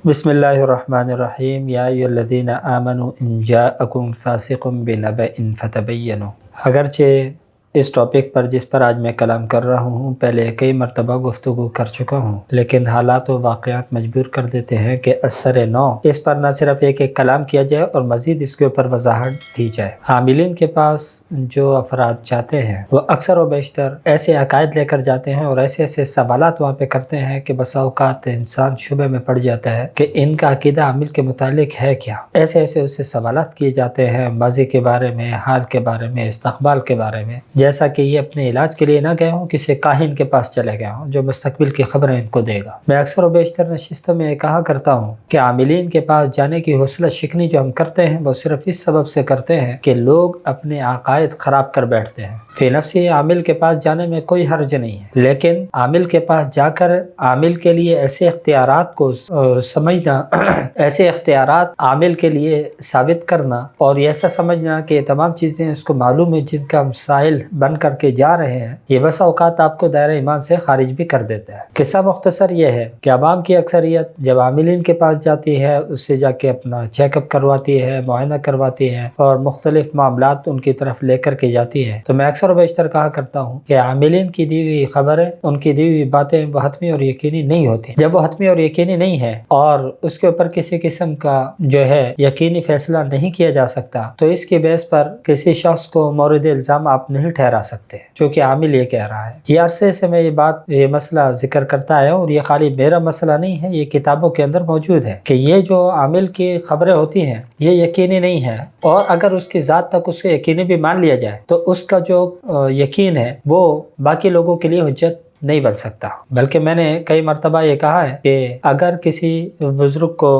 بسم اللہ الرحمن الرحیم یا ایھا الذین آمنوا ان جاءکم فاسق بنبأ فتبینوا۔ اگرچہ اس ٹاپک پر جس پر آج میں کلام کر رہا ہوں پہلے کئی مرتبہ گفتگو کر چکا ہوں، لیکن حالات و واقعات مجبور کر دیتے ہیں کہ اثر نو اس پر نہ صرف ایک کلام کیا جائے اور مزید اس کے اوپر وضاحت دی جائے۔ عاملین کے پاس جو افراد جاتے ہیں وہ اکثر و بیشتر ایسے عقائد لے کر جاتے ہیں اور ایسے سوالات وہاں پہ کرتے ہیں کہ بسا اوقات انسان شبہ میں پڑ جاتا ہے کہ ان کا عقیدہ عامل کے متعلق ہے کیا۔ ایسے اسے سوالات کیے جاتے ہیں ماضی کے بارے میں، حال کے بارے میں، استقبال کے بارے میں، جیسا کہ یہ اپنے علاج کے لیے نہ گئے ہوں، کسی کاہن کے پاس چلے گئے ہوں جو مستقبل کی خبریں ان کو دے گا۔ میں اکثر و بیشتر نشستوں میں کہا کرتا ہوں کہ عاملین کے پاس جانے کی حوصلہ شکنی جو ہم کرتے ہیں وہ صرف اس سبب سے کرتے ہیں کہ لوگ اپنے عقائد خراب کر بیٹھتے ہیں۔ فی نفسی عامل کے پاس جانے میں کوئی حرج نہیں ہے، لیکن عامل کے پاس جا کر عامل کے لیے ایسے اختیارات کو سمجھنا ایسے اختیارات عامل کے لیے ثابت کرنا اور ایسا سمجھنا کہ تمام چیزیں اس کو معلوم ہے جن کا مسائل بن کر کے جا رہے ہیں، یہ بسا اوقات آپ کو دائرہ ایمان سے خارج بھی کر دیتا ہے۔ قصہ مختصر یہ ہے کہ عوام کی اکثریت جب عاملین کے پاس جاتی ہے اس سے جا کے اپنا چیک اپ کرواتی ہے، معائنہ کرواتی ہے اور مختلف معاملات ان کی طرف لے کر کے جاتی ہے، تو میں اکثر و بیشتر کہا کرتا ہوں کہ عاملین کی دی ہوئی خبریں، ان کی دی ہوئی باتیں وہ حتمی اور یقینی نہیں ہوتی۔ جب وہ حتمی اور یقینی نہیں ہے اور اس کے اوپر کسی قسم کا جو ہے یقینی فیصلہ نہیں کیا جا سکتا تو اس کی بیس پر کسی شخص کو مورد الزام آپ نہیں ٹھہرا سکتے، جو کہ عامل یہ کہہ رہا ہے۔ یہ عرصے سے میں یہ مسئلہ ذکر کرتا آیا ہوں اور یہ خالی میرا مسئلہ نہیں ہے، یہ کتابوں کے اندر موجود ہے کہ یہ جو عامل کی خبریں ہوتی ہیں یہ یقینی نہیں ہے، اور اگر اس کی ذات تک اس سے یقینی بھی مان لیا جائے تو اس کا جو یقین ہے وہ باقی لوگوں کے لیے حجت نہیں بن سکتا۔ بلکہ میں نے کئی مرتبہ یہ کہا ہے کہ اگر کسی بزرگ کو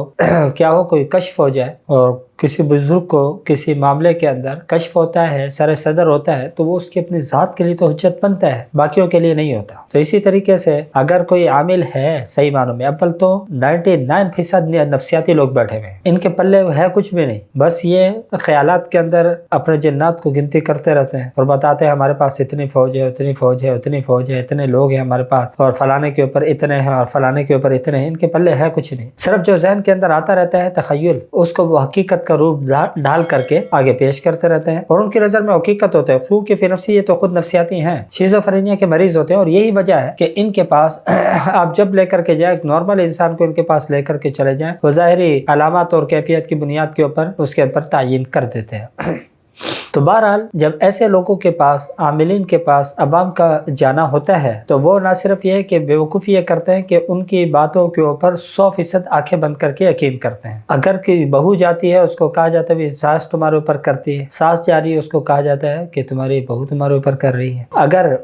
کیا ہو کوئی کشف ہو جائے اور کسی بزرگ کو کسی معاملے کے اندر کشف ہوتا ہے، سر صدر ہوتا ہے، تو وہ اس کی اپنی ذات کے لیے تو حجت بنتا ہے، باقیوں کے لیے نہیں ہوتا۔ تو اسی طریقے سے اگر کوئی عامل ہے صحیح معنوں میں، اول تو 99% نفسیاتی لوگ بیٹھے ہوئے ہیں، ان کے پلے ہے کچھ بھی نہیں، بس یہ خیالات کے اندر اپنے جنات کو گنتی کرتے رہتے ہیں اور بتاتے ہیں ہمارے پاس اتنی فوج ہے، اتنی فوج ہے، اتنی فوج ہے، اتنے لوگ ہیں ہمارے پاس، اور فلانے کے اوپر اتنے ہیں اور فلانے کے اوپر اتنے ہیں۔ ان کے پلے ہے کچھ نہیں، صرف جو ذہن کے اندر آتا رہتا ہے تخیل، اس کو وہ حقیقت کا روپ ڈال کر کے آگے پیش کرتے رہتے ہیں، اور ان کی نظر میں حقیقت ہوتے ہیں، کیونکہ فی نفسی یہ تو خود نفسیاتی ہیں، شیزوفرینیا کے مریض ہوتے ہیں، اور یہی وجہ ہے کہ ان کے پاس آپ جب لے کر کے جائیں، ایک نارمل انسان کو ان کے پاس لے کر کے چلے جائیں، وہ ظاہری علامات اور کیفیت کی بنیاد کے اوپر اس کے اوپر تعیین کر دیتے ہیں۔ تو بہرحال جب ایسے لوگوں کے پاس، عاملین کے پاس عوام کا جانا ہوتا ہے تو وہ نہ صرف یہ کہ بیوقوفی یہ کرتے ہیں کہ ان کی باتوں کے اوپر 100% آنکھیں بند کر کے یقین کرتے ہیں۔ اگر کوئی بہو جاتی ہے اس کو کہا جاتا ہے ساس تمہارے اوپر کرتی ہے، ساس جا رہی ہے اس کو کہا جاتا ہے کہ تمہاری بہو تمہارے اوپر کر رہی ہے۔ اگر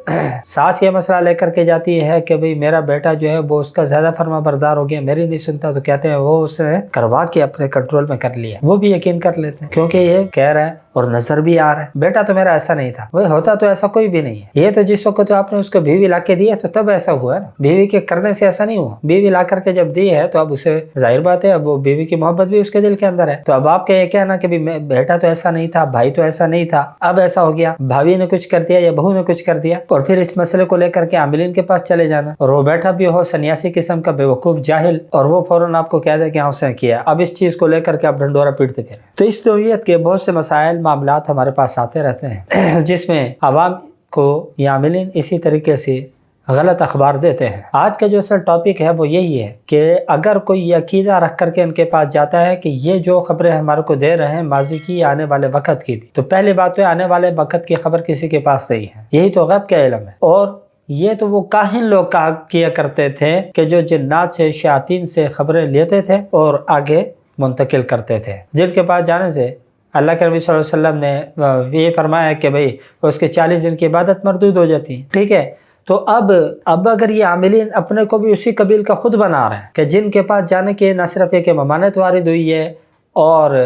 ساس یہ مسئلہ لے کر کے جاتی ہے کہ بھئی میرا بیٹا جو ہے وہ اس کا زیادہ فرما بردار ہو گیا، میری نہیں سنتا، تو کہتے ہیں وہ اس نے کروا کے اپنے کنٹرول میں کر لیا، وہ بھی یقین کر لیتے ہیں کیونکہ یہ کہہ رہا ہے اور نظر بھی آ رہا ہے بیٹا تو میرا ایسا نہیں تھا، وہ ہوتا تو ایسا کوئی بھی نہیں ہے، یہ تو جس وقت تو آپ نے اس کو بیوی لا کے دی ہے تو تب ایسا ہوا ہے نا، بیوی کے کرنے سے ایسا نہیں ہوا، بیوی لا کر کے جب دی ہے تو اب اسے ظاہر بات ہے اب وہ بیوی کی محبت بھی اس کے دل کے اندر ہے، تو اب آپ کا یہ کہنا کہ بیٹا تو ایسا نہیں تھا، بھائی تو ایسا نہیں تھا، اب ایسا ہو گیا، بھابھی نے کچھ کر دیا یا بہو نے کچھ کر دیا، اور پھر اس مسئلے کو لے کر کے عاملین کے پاس چلے جانا، اور وہ بیٹھا بھی ہو سنیاسی قسم کا بیوقوف جاہل، اور وہ فوراً آپ کو کہہ دے کہ ہاں اس نے کیا، اب اس چیز کو لے کر کے آپ ڈھنڈورا پیٹتے پھریں۔ تو اس نوعیت کے بہت سے مسائل، معاملات ہمارے پاس آتے رہتے ہیں جس میں عوام کو یا عاملین اسی طریقے سے غلط اخبار دیتے ہیں۔ آج کا جو اصل ٹاپک ہے وہ یہی ہے کہ اگر کوئی یہ عقیدہ رکھ کر کے ان کے پاس جاتا ہے کہ یہ جو خبریں ہمارے کو دے رہے ہیں ماضی کی یا آنے والے وقت کی بھی، تو پہلی بات تو آنے والے وقت کی خبر کسی کے پاس نہیں ہے، یہی تو غیب کا علم ہے، اور یہ تو وہ کاہن لوگ کیا کرتے تھے کہ جو جنات سے، شیاطین سے خبریں لیتے تھے اور آگے منتقل کرتے تھے، جن کے پاس جانے سے اللہ کے نبی صلی اللہ علیہ وسلم نے یہ فرمایا کہ بھئی اس کے 40 دن کی عبادت مردود ہو جاتی ہے، ٹھیک ہے۔ تو اب اگر یہ عاملین اپنے کو بھی اسی قبیل کا خود بنا رہے ہیں کہ جن کے پاس جانے کے نہ صرف ایک ممانعت وارد ہوئی ہے اور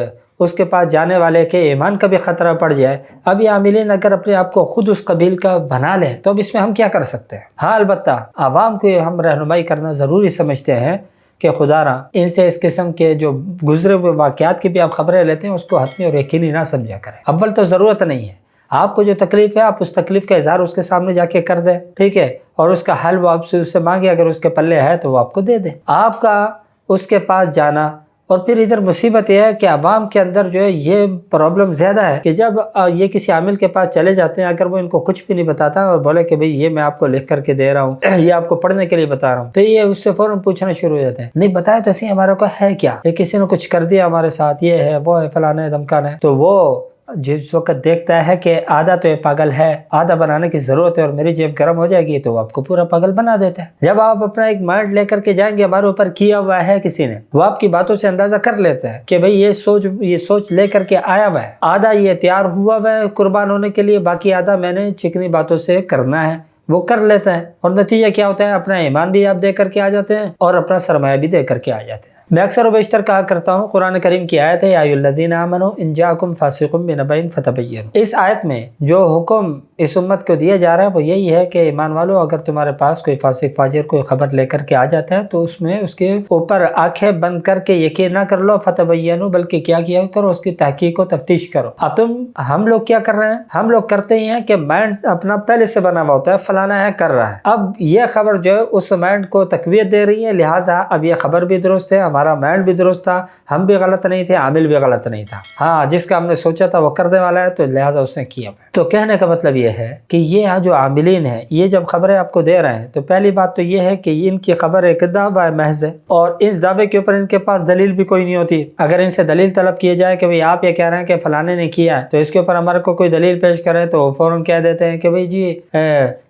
اس کے پاس جانے والے کے ایمان کا بھی خطرہ پڑ جائے، اب یہ عاملین اگر اپنے آپ کو خود اس قبیل کا بنا لیں تو اب اس میں ہم کیا کر سکتے ہیں؟ ہاں البتہ عوام کو ہم رہنمائی کرنا ضروری سمجھتے ہیں کہ خدا را ان سے اس قسم کے جو گزرے ہوئے واقعات کی بھی آپ خبریں لیتے ہیں اس کو حتمی اور یقینی نہ سمجھا کریں۔ اول تو ضرورت نہیں ہے، آپ کو جو تکلیف ہے آپ اس تکلیف کا اظہار اس کے سامنے جا کے کر دیں، ٹھیک ہے، اور اس کا حل وہ آپ سے اس سے مانگے، اگر اس کے پلے ہے تو وہ آپ کو دے دے۔ آپ کا اس کے پاس جانا. اور پھر ادھر مصیبت یہ ہے کہ عوام کے اندر جو ہے یہ پرابلم زیادہ ہے کہ جب یہ کسی عامل کے پاس چلے جاتے ہیں، اگر وہ ان کو کچھ بھی نہیں بتاتا اور بولے کہ بھئی یہ میں آپ کو لکھ کر کے دے رہا ہوں، یہ آپ کو پڑھنے کے لیے بتا رہا ہوں، تو یہ اس سے فوراً پوچھنا شروع ہو جاتے ہیں، نہیں بتایا تو صحیح ہمارے کو ہے کیا، یہ کسی نے کچھ کر دیا ہمارے ساتھ، یہ ہے وہ ہے فلانا ہے دھمکانا ہے. تو وہ جس وقت دیکھتا ہے کہ آدھا تو یہ پاگل ہے، آدھا بنانے کی ضرورت ہے اور میری جیب گرم ہو جائے گی، تو وہ آپ کو پورا پاگل بنا دیتا ہے. جب آپ اپنا ایک مائنڈ لے کر کے جائیں گے ہمارے اوپر کیا ہوا ہے کسی نے، وہ آپ کی باتوں سے اندازہ کر لیتا ہے کہ بھئی یہ سوچ لے کر کے آیا ہوا ہے، آدھا یہ تیار ہوا ہوا ہے قربان ہونے کے لیے، باقی آدھا میں نے چکنی باتوں سے کرنا ہے، وہ کر لیتا ہے. اور نتیجہ کیا ہوتا ہے؟ اپنا ایمان بھی آپ دے کر کے آ جاتے ہیں اور اپنا سرمایہ بھی دے کر کے آ جاتے ہیں. میں اکثر و بیشتر کہا کرتا ہوں، قرآن کریم کی آیت ہے یا ایھا الذین آمنوا ان جاءکم فاسق بنبأ فتبینوا. اس آیت میں جو حکم اس امت کو دیا جا رہا ہے وہ یہی ہے کہ ایمان والو، اگر تمہارے پاس کوئی فاسق فاجر کوئی خبر لے کر کے آ جاتا ہے تو اس میں اس کے اوپر آنکھیں بند کر کے یقین نہ کر لو، فتبینوا، بلکہ کیا کرو، اس کی تحقیق و تفتیش کرو. اب ہم لوگ کیا کر رہے ہیں؟ ہم لوگ کرتے ہی ہیں کہ مائنڈ اپنا پہلے سے بنا ہوا ہوتا ہے، فلانا ہے کر رہا ہے، اب یہ خبر جو ہے اس مائنڈ کو تقویت دے رہی ہے، لہٰذا اب یہ خبر بھی درست ہے، ہمارا مائنڈ بھی درست تھا، ہم بھی غلط نہیں تھے، عامل بھی غلط نہیں تھا، ہاں جس کا ہم نے سوچا تھا وہ کرنے والا ہے، تو لہٰذا اس نے کیا. تو کہنے کا مطلب یہ ہے کہ یہ جو عاملین ہیں یہ جب خبریں آپ کو دے رہے ہیں تو پہلی بات تو یہ ہے کہ ان کی خبر ایک دعویٰ محض ہے، اور اس دعوے کے اوپر ان کے پاس دلیل بھی کوئی نہیں ہوتی. اگر ان سے دلیل طلب کیے جائے کہ بھئی آپ یہ کہہ رہے ہیں کہ فلانے نے کیا ہے، تو اس کے اوپر ہمارے کو کوئی دلیل پیش کرے تو وہ فوراً کہہ دیتے ہیں کہ بھئی جی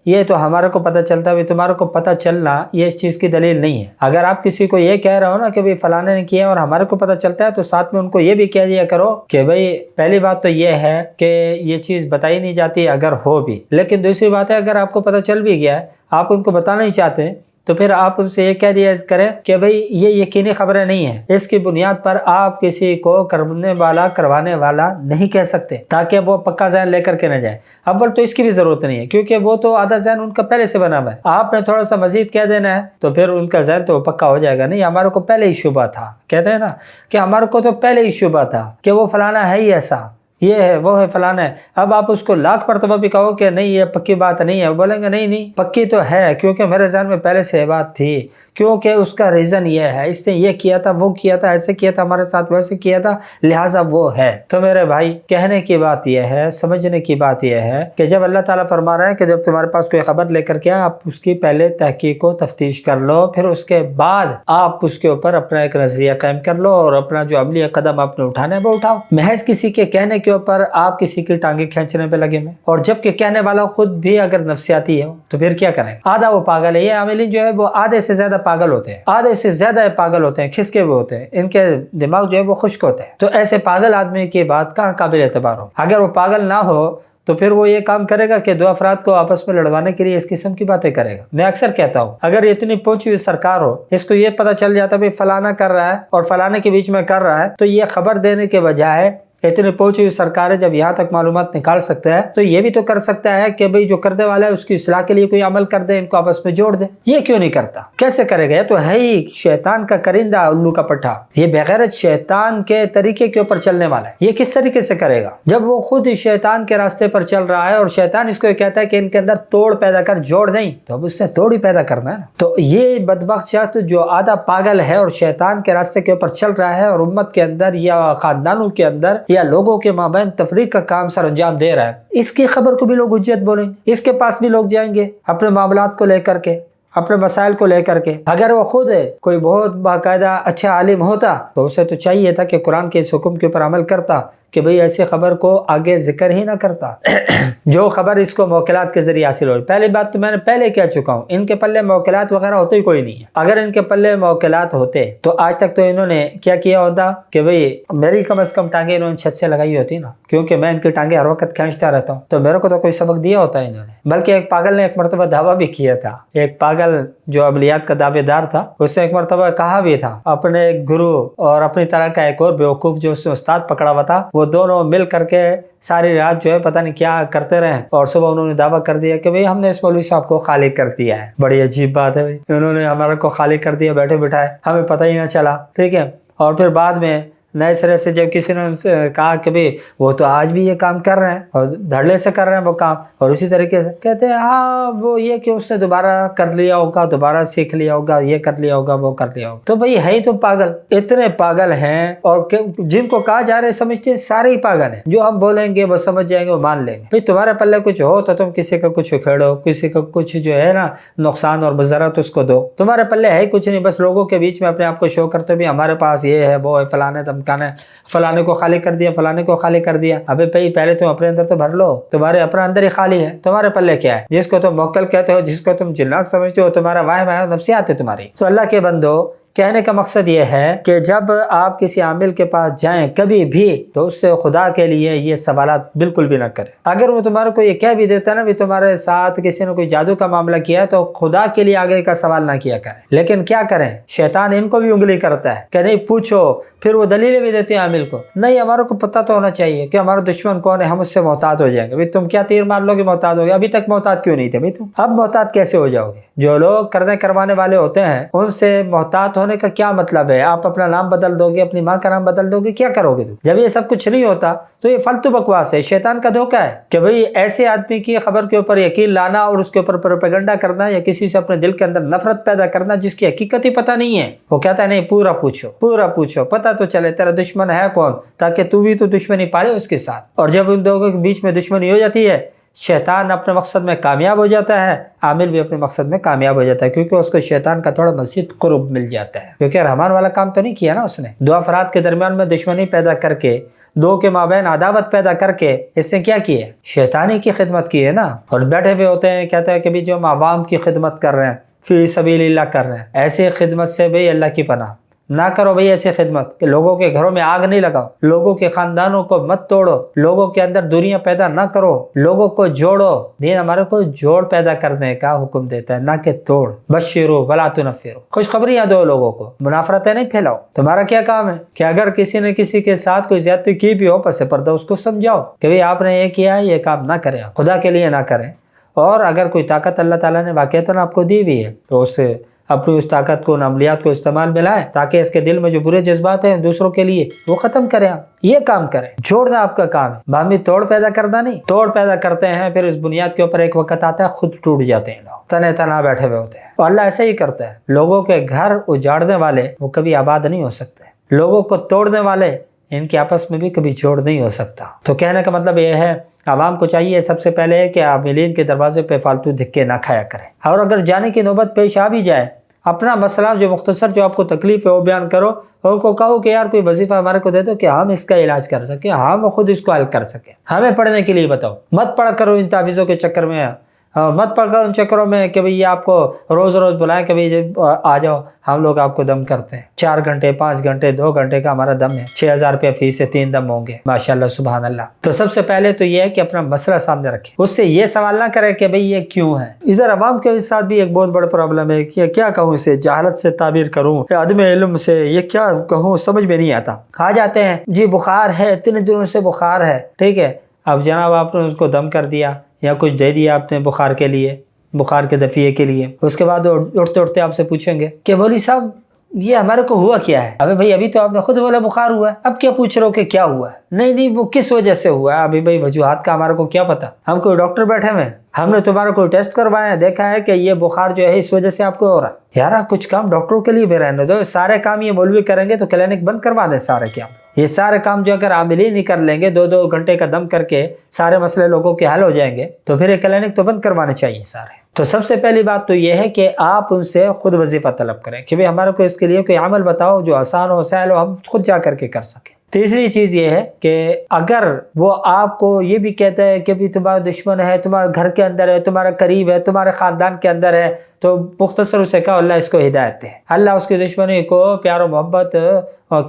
یہ تو ہمارے کو پتہ چلتا ہے، تمہارے کو پتہ چلنا یہ اس چیز کی دلیل نہیں ہے. اگر آپ کسی کو یہ کہہ رہے ہو نا کہ بھئی فلانے نے کیا اور ہمارے کو پتہ چلتا ہے، تو ساتھ میں ان کو یہ بھی کہہ دیا کرو کہ بھئی پہلی بات تو یہ ہے کہ یہ چیز بتائی نہیں جاتی اگر ہو بھی، لیکن دوسری بات ہے اگر آپ کو پتہ چل بھی گیا ہے، آپ ان کو بتانا نہیں چاہتے، تو پھر آپ ان سے یہ کہہ دیا کریں کہ بھئی یہ یقینی خبریں نہیں ہیں، اس کی بنیاد پر آپ کسی کو کروانے والا نہیں کہہ سکتے، تاکہ وہ پکا ذہن لے کر کے نہ جائیں. اول تو اس کی بھی ضرورت نہیں ہے، کیونکہ وہ تو آدھا ذہن ان کا پہلے سے بنا ہوا ہے، آپ نے تھوڑا سا مزید کہہ دینا ہے تو پھر ان کا ذہن تو پکا ہو جائے گا. نہیں، ہمارے کو پہلے ہی شبہ تھا، کہتے ہیں نا کہ ہمارے کو تو پہلے ہی شبہ تھا کہ وہ فلانا ہے ہی ایسا، یہ ہے وہ ہے فلانا ہے. اب آپ اس کو لاکھ مرتبہ بھی کہو کہ نہیں یہ پکی بات نہیں ہے، وہ بولیں گے نہیں پکی تو ہے، کیونکہ میرے ذہن میں پہلے سے یہ بات تھی، کیونکہ اس کا ریزن یہ ہے، اس نے یہ کیا تھا، وہ کیا تھا، ایسے کیا تھا ہمارے ساتھ، ویسے کیا تھا، لہٰذا وہ ہے. تو میرے بھائی کہنے کی بات یہ ہے، سمجھنے کی بات یہ ہے کہ جب اللہ تعالیٰ فرما رہا ہے کہ جب تمہارے پاس کوئی خبر لے کر کے آپ اس کی پہلے تحقیق و تفتیش کر لو، پھر اس کے بعد آپ اس کے اوپر اپنا ایک نظریہ قائم کر لو اور اپنا جو عملی قدم آپ نے اٹھانا ہے وہ اٹھاؤ. محض کسی کے کہنے کے اوپر آپ کسی کی ٹانگیں کھینچنے پہ لگے ہوئے، اور جب کہ کہنے والا خود بھی اگر نفسیاتی ہے تو پھر کیا کریں؟ آدھا وہ پاگل ہے. یہ عاملین جو ہے وہ آدھے سے زیادہ پاگل ہوتے ہیں، آدھے سے زیادہ پاگل ہوتے ہیں، کھسکے ہوئے ہوتے ہیں، ان کے دماغ جو ہے وہ خشک ہوتے ہیں. تو ایسے پاگل آدمی کی بات کہاں قابل اعتبار ہو؟ اگر وہ پاگل نہ ہو تو پھر وہ یہ کام کرے گا کہ دو افراد کو آپس میں لڑوانے کے لیے اس قسم کی باتیں کرے گا. میں اکثر کہتا ہوں اگر اتنی پہنچی ہوئی سرکار ہو، اس کو یہ پتہ چل جاتا ہے فلانا کر رہا ہے اور فلانے کے بیچ میں کر رہا ہے، تو یہ خبر دینے کے بجائے اتنی پہنچی ہوئی سرکار ہے جب یہاں تک معلومات نکال سکتا ہے تو یہ بھی تو کر سکتا ہے کہ بھئی جو کرنے والا ہے اس کی اصلاح کے لیے کوئی عمل کر دے، ان کو آپس میں جوڑ دے. یہ کیوں نہیں کرتا؟ کیسے کرے گا؟ یہ تو ہے ہی شیطان کا کرندہ، الو کا پٹھا، یہ بغیرت شیطان کے طریقے کے اوپر چلنے والا ہے. یہ کس طریقے سے کرے گا جب وہ خود شیطان کے راستے پر چل رہا ہے اور شیطان اس کو یہ کہتا ہے کہ ان کے اندر توڑ پیدا کر، جوڑ نہیں، تو اب اس نے توڑ ہی پیدا کرنا ہے نا. تو یہ بدبخت شخص جو آدھا پاگل ہے اور شیطان کے راستے کے اوپر چل رہا ہے اور امت کے اندر یا خاندانوں کے اندر یا لوگوں کے مابین تفریق کا کام سر انجام دے رہا ہے، اس کی خبر کو بھی لوگ حجت بولیں گے، اس کے پاس بھی لوگ جائیں گے اپنے معاملات کو لے کر کے، اپنے مسائل کو لے کر کے. اگر وہ خود کوئی بہت باقاعدہ اچھا عالم ہوتا تو اسے تو چاہیے تھا کہ قرآن کے اس حکم کے اوپر عمل کرتا کہ بھئی ایسی خبر کو آگے ذکر ہی نہ کرتا جو خبر اس کو موکلات کے ذریعے حاصل ہوئی. پہلی بات تو میں نے پہلے کہہ چکا ہوں، ان کے پلے موکلات وغیرہ ہوتے ہی کوئی نہیں ہے. اگر ان کے پلے موکلات ہوتے تو آج تک تو انہوں نے کیا کیا ہوتا کہ بھئی میری کم از کم ٹانگیں انہوں نے چھت سے لگائی ہوتی نا، کیونکہ میں ان کی ٹانگیں ہر وقت کھینچتا رہتا ہوں، تو میرے کو تو کوئی سبق دیا ہوتا ہے انہوں نے. بلکہ ایک پاگل نے ایک مرتبہ دعویٰ بھی کیا تھا، ایک پاگل جو عملیات کا دعوے دار تھا، اس نے ایک مرتبہ کہا بھی تھا اپنے ایک گرو اور اپنی طرح کا ایک اور بیوقوف جو اس نے استاد پکڑا ہوا تھا، وہ دونوں مل کر کے ساری رات جو ہے پتہ نہیں کیا کرتے رہے، اور صبح انہوں نے دعویٰ کر دیا کہ بھئی ہم نے اس مولوی صاحب کو خالی کر دیا ہے. بڑی عجیب بات ہے بھئی، انہوں نے ہمارے کو خالی کر دیا بیٹھے بٹھائے، ہمیں پتہ ہی نہ چلا. ٹھیک ہے. اور پھر بعد میں نئے سرے سے جب کسی نے ان سے کہا کہ بھئی وہ تو آج بھی یہ کام کر رہے ہیں اور دھڑلے سے کر رہے ہیں وہ کام، اور اسی طریقے سے کہتے ہیں ہاں وہ یہ کہ اس نے دوبارہ کر لیا ہوگا، دوبارہ سیکھ لیا ہوگا، یہ کر لیا ہوگا، وہ کر لیا ہوگا. تو بھئی ہے ہی تو پاگل. اتنے پاگل ہیں اور جن کو کہا جا رہے سمجھتے ہیں سارے ہی پاگل ہیں. جو ہم بولیں گے وہ سمجھ جائیں گے، وہ مان لیں گے. بھئی تمہارے پلے کچھ ہو تو تم کسی کا کچھ اکھیڑو، کسی کا کچھ جو ہے نا نقصان اور مضرت اس کو دو. تمہارے پلے ہے کچھ نہیں، بس لوگوں کے بیچ میں اپنے آپ کو شو کرتے بھی ہمارے پاس یہ ہے وہ ہے، فلانے دمکانے، فلانے کو خالی کر دیا، فلانے کو خالی کر دیا. ابے بھائی پہلے تم اپنے اندر تو بھر لو. تمہارے اپنا اندر ہی خالی ہے، تمہارے پلے کیا ہے؟ جس کو تم موکل کہتے ہو، جس کو تم جنات سمجھتے ہو، تمہارا واہ نفسیات ہے تمہاری. تو اللہ کے بندو، کہنے کا مقصد یہ ہے کہ جب آپ کسی عامل کے پاس جائیں کبھی بھی تو اس سے خدا کے لیے یہ سوالات بالکل بھی نہ کریں. اگر وہ تمہارے کو یہ کہہ بھی دیتا ہے نا بھی تمہارے ساتھ کسی نے کوئی جادو کا معاملہ کیا ہے تو خدا کے لیے آگے کا سوال نہ کیا کریں. لیکن کیا کریں، شیطان ان کو بھی انگلی کرتا ہے کہ نہیں پوچھو. پھر وہ دلیلیں بھی دیتے ہیں عامل کو، نہیں ہمارے کو پتہ تو ہونا چاہیے کہ ہمارا دشمن کون ہے، ہم اس سے محتاط ہو جائیں گے. بھئی تم کیا تیر مار لو گے محتاط ہو گے؟ ابھی تک محتاط کیوں نہیں تھے بھئی تم؟ اب محتاط کیسے ہو جاؤ گے؟ جو لوگ کرنے کروانے والے ہوتے ہیں ان سے محتاط ہونے کا کیا مطلب ہے؟ آپ اپنا نام بدل دو گے، اپنی ماں کا نام بدل دو گے، کیا کرو گے تم؟ جب یہ سب کچھ نہیں ہوتا تو یہ فالتو بکواس ہے، شیطان کا دھوکہ ہے کہ بھئی ایسے آدمی کی خبر کے اوپر یقین لانا اور اس کے اوپر پروپیگنڈا کرنا یا کسی سے اپنے دل کے اندر نفرت پیدا کرنا جس کی حقیقت ہی پتہ نہیں ہے. وہ کہتا ہے نہیں پورا پوچھو پتہ تو چلے تیرا دشمن ہے کون، تاکہ تو بھی تو دشمنی پالے اس کے ساتھ. اور جب ان دونوں کے بیچ میں دشمنی ہو جاتی ہے، شیطان اپنے مقصد میں کامیاب ہو جاتا ہے، عامل بھی اپنے مقصد میں کامیاب ہو جاتا ہے، کیونکہ اس کو شیطان کا تھوڑا مزید قرب مل جاتا ہے. کیونکہ رحمان والا کام تو نہیں کیا نا اس نے. دو افراد کے درمیان میں دشمنی پیدا کر کے، دو کے مابین عداوت پیدا کر کے اس نے کیا کی ہے؟ شیطانی کی خدمت کی ہے نا. اور بیٹھے ہوئے ہوتے ہیں، کہتے ہیں کہ بھی جو ہم عوام کی خدمت کر رہے ہیں، فی سبیل اللہ کر رہے ہیں، ایسی خدمت سے بھئی اللہ کی پناہ نہ کرو. بھئی ایسی خدمت کہ لوگوں کے گھروں میں آگ نہیں لگاؤ، لوگوں کے خاندانوں کو مت توڑو، لوگوں کے اندر دوریاں پیدا نہ کرو، لوگوں کو جوڑو. دین ہمارے کو جوڑ پیدا کرنے کا حکم دیتا ہے، نہ کہ توڑ. بشرو ولا تنفرو، خوشخبریاں دو لوگوں کو، منافرتیں نہیں پھیلاؤ. تمہارا کیا کام ہے کہ اگر کسی نے کسی کے ساتھ کوئی زیادتی کی بھی ہو، پس پردہ اس کو سمجھاؤ کہ بھئی آپ نے یہ کیا ہے، یہ کام نہ کریں، خدا کے لیے نہ کریں. اور اگر کوئی طاقت اللہ تعالیٰ نے واقعتاً آپ کو دی ہوئی ہے تو اس سے اپنی اس طاقت کو، عملیات کو استعمال میں لائیں تاکہ اس کے دل میں جو برے جذبات ہیں دوسروں کے لیے وہ ختم کریں. آپ یہ کام کریں، جوڑنا آپ کا کام ہے، باہمی توڑ پیدا کرنا نہیں. توڑ پیدا کرتے ہیں، پھر اس بنیاد کے اوپر ایک وقت آتا ہے خود ٹوٹ جاتے ہیں، لوگ تنے تنا بیٹھے ہوئے ہوتے ہیں. اور اللہ ایسے ہی کرتا ہے. لوگوں کے گھر اجاڑنے والے وہ کبھی آباد نہیں ہو سکتے، لوگوں کو توڑنے والے ان کے آپس میں بھی کبھی جوڑ نہیں ہو سکتا. تو کہنے کا مطلب یہ ہے عوام کو چاہیے سب سے پہلے کہ عاملین کے دروازے پہ فالتو دھکے نہ کھایا کریں. اور اگر جانے کی نوبت پیش آ بھی جائے، اپنا مسئلہ جو مختصر جو آپ کو تکلیف ہے وہ بیان کرو، اور ان کو کہو کہ یار کوئی وظیفہ ہمارے کو دے دو کہ ہم اس کا علاج کر سکیں، ہم خود اس کو حل کر سکیں. ہمیں پڑھنے کے لیے بتاؤ، مت پڑھ کرو ان تعویذوں کے چکر میں، مت پڑھ کر ان چکروں میں کہ بھئی یہ آپ کو روز روز بلائیں کہ بھئی آ جاؤ ہم لوگ آپ کو دم کرتے ہیں. 4 گھنٹے 5 گھنٹے 2 گھنٹے کا ہمارا دم ہے، 6000 روپے فیس ہے، 3 دم ہوں گے ماشاءاللہ سبحان اللہ. تو سب سے پہلے تو یہ ہے کہ اپنا مسئلہ سامنے رکھیں، اس سے یہ سوال نہ کریں کہ بھئی یہ کیوں ہے. ادھر عوام کے ساتھ بھی ایک بہت بڑا پرابلم ہے کہ کیا کہوں، اسے جہالت سے تعبیر کروں یا عدم علم سے، یہ کیا کہوں سمجھ میں نہیں آتا. کھا جاتے ہیں جی بخار ہے، 3 دنوں سے بخار ہے، ٹھیک ہے، اب جناب آپ نے اس کو دم کر دیا یا کچھ دے دیا آپ نے بخار کے لیے، بخار کے دفیے کے لیے. اس کے بعد اٹھتے اٹھتے آپ سے پوچھیں گے کہ مولوی صاحب یہ ہمارے کو ہوا کیا ہے؟ ابھی بھائی ابھی تو آپ نے خود بولا بخار ہوا ہے، اب کیا پوچھ رہے ہو کہ کیا ہوا ہے؟ نہیں وہ کس وجہ سے ہوا ہے؟ ابھی بھائی وجوہات کا ہمارے کو کیا پتا، ہم کوئی ڈاکٹر بیٹھے ہوئے ہیں، ہم نے تمہارا کوئی ٹیسٹ کروایا ہے، دیکھا ہے کہ یہ بخار جو ہے اس وجہ سے آپ کو ہو رہا ہے. یار کچھ کام ڈاکٹروں کے لیے بھی رہنے دو، سارے کام یہ مولوی کریں گے تو کلینک بند کروا دیں سارے کام. یہ سارے کام جو اگر عاملین نہیں کر لیں گے 2 گھنٹے کا دم کر کے سارے مسئلے لوگوں کے حل ہو جائیں گے، تو پھر یہ کلینک تو بند کروانے چاہیے سارے. تو سب سے پہلی بات تو یہ ہے کہ آپ ان سے خود وظیفہ طلب کریں کہ بھئی ہمارے کو اس کے لیے کوئی عمل بتاؤ جو آسان ہو، سہل ہو، ہم خود جا کر کے کر سکیں. تیسری چیز یہ ہے کہ اگر وہ آپ کو یہ بھی کہتا ہے کہ بھی تمہارا دشمن ہے، تمہارے گھر کے اندر ہے، تمہارا قریب ہے، تمہارے خاندان کے اندر ہے، تو مختصر اسے کہو اللہ اس کو ہدایت دے، اللہ اس کی دشمنی کو پیار و محبت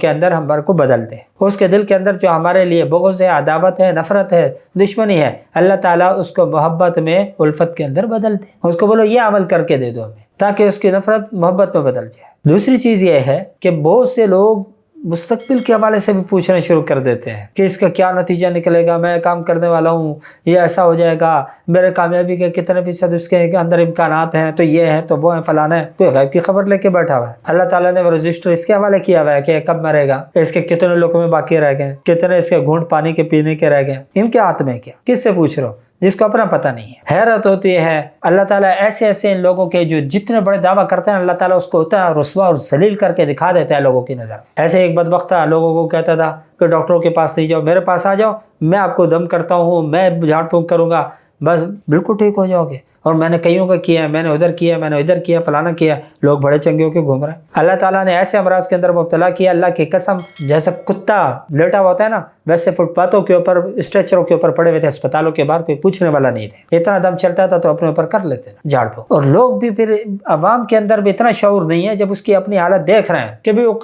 کے اندر ہمارے کو بدل دے. اس کے دل کے اندر جو ہمارے لیے بغض ہے، عداوت ہے، نفرت ہے، دشمنی ہے، اللہ تعالیٰ اس کو محبت میں، الفت کے اندر بدل دے. اس کو بولو یہ عمل کر کے دے دو ہمیں، تاکہ اس کی نفرت محبت میں بدل جائے. دوسری چیز یہ ہے کہ بہت سے لوگ مستقبل کے حوالے سے بھی پوچھنا شروع کر دیتے ہیں کہ اس کا کیا نتیجہ نکلے گا، میں کام کرنے والا ہوں، یہ ایسا ہو جائے گا، میرے کامیابی کے کتنے فیصد اس کے اندر امکانات ہیں، تو یہ ہے تو وہ ہے، فلانا ہے۔ کوئی غیب کی خبر لے کے بیٹھا ہوا ہے۔ اللہ تعالیٰ نے وہ رجسٹر اس کے حوالے کیا ہوا ہے کہ کب مرے گا، اس کے کتنے لوگوں میں باقی رہ گئے، کتنے اس کے گھونٹ پانی کے پینے کے رہ گئے، ان کے ہاتھ میں کیا، کس سے پوچھ رہے ہو جس کو اپنا پتہ نہیں ہے۔ حیرت ہوتی ہے اللہ تعالیٰ ایسے ان لوگوں کے جو جتنے بڑے دعویٰ کرتے ہیں، اللہ تعالیٰ اس کو اتنا رسوا اور ذلیل کر کے دکھا دیتا ہے لوگوں کی نظر۔ ایسے ایک بدبخت تھا، لوگوں کو کہتا تھا کہ ڈاکٹروں کے پاس نہیں جاؤ، میرے پاس آ جاؤ، میں آپ کو دم کرتا ہوں، میں جھاڑ پھونک کروں گا، بس بالکل ٹھیک ہو جاؤ گے۔ اور میں نے کئیوں کا کیا ہے، میں نے ادھر کیا، میں نے ادھر کیا، فلانا کیا، لوگ بڑے چنگے ہو کے گھوم رہے ہیں۔ اللہ تعالیٰ نے ایسے امراض کے اندر مبتلا کیا، اللہ کی قسم، جیسا کتا لیٹا ہوتا ہے نا، ویسے فٹ پاتھوں کے اوپر، اسٹریچروں کے اوپر پڑے ہوئے تھے، اسپتالوں کے باہر کوئی پوچھنے والا نہیں تھے، اتنا دم چلتا تھا تو اپنے اوپر کر لیتے جھاڑ پھونک۔ اور لوگ بھی پھر عوام کے اندر بھی اتنا شعور نہیں ہے، جب اس کی اپنی حالت دیکھ رہے ہیں کہ بھی وہ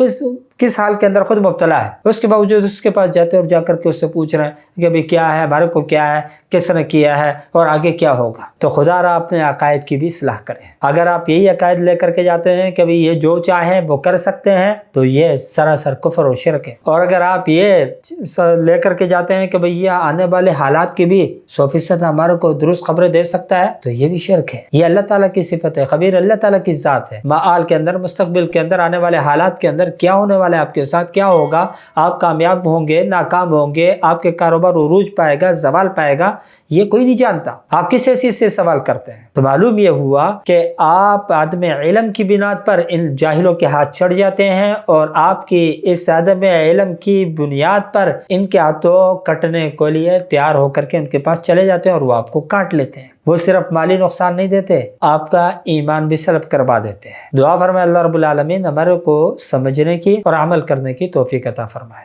کس حال کے اندر خود مبتلا ہے، اس کے باوجود اس کے پاس جاتے اور جا کر کے اس سے پوچھ رہے ہیں کہ بھی کیا ہے، ہمارے کو کیا ہے، کس نے کیا ہے اور آگے کیا ہوگا۔ تو خدا را اپنے عقائد کی بھی اصلاح کریں۔ اگر آپ یہی عقائد لے کر کے جاتے ہیں کہ بھی یہ جو چاہیں وہ کر سکتے ہیں، تو یہ سراسر کفر و شرک ہے۔ اور اگر آپ یہ لے کر کے جاتے ہیں کہ بھئی یہ آنے والے حالات کی بھی 100% ہمارے کو درست خبریں دے سکتا ہے، تو یہ بھی شرک ہے۔ یہ اللہ تعالیٰ کی صفت ہے، خبیر اللہ تعالیٰ کی ذات ہے۔ معال کے اندر، مستقبل کے اندر، آنے والے حالات کے اندر کیا ہونے والا ہے، آپ کے ساتھ کیا ہوگا، آپ کامیاب ہوں گے، ناکام ہوں گے، آپ کے کاروبار عروج پائے گا، زوال پائے گا، یہ کوئی نہیں جانتا۔ آپ کس حیثیت سے سوال کرتے ہیں؟ تو معلوم یہ ہوا کہ آپ عدم علم کی بنیاد پر ان جاہلوں کے ہاتھ چڑھ جاتے ہیں، اور آپ کی اس عدم علم کی بنیاد پر ان کے ہاتھوں کٹنے کے لیے تیار ہو کر کے ان کے پاس چلے جاتے ہیں اور وہ آپ کو کاٹ لیتے ہیں۔ وہ صرف مالی نقصان نہیں دیتے، آپ کا ایمان بھی سلب کروا دیتے ہیں۔ دعا فرمائے اللہ رب العالمین ہمارے کو سمجھنے کی اور عمل کرنے کی توفیق عطا فرمائے۔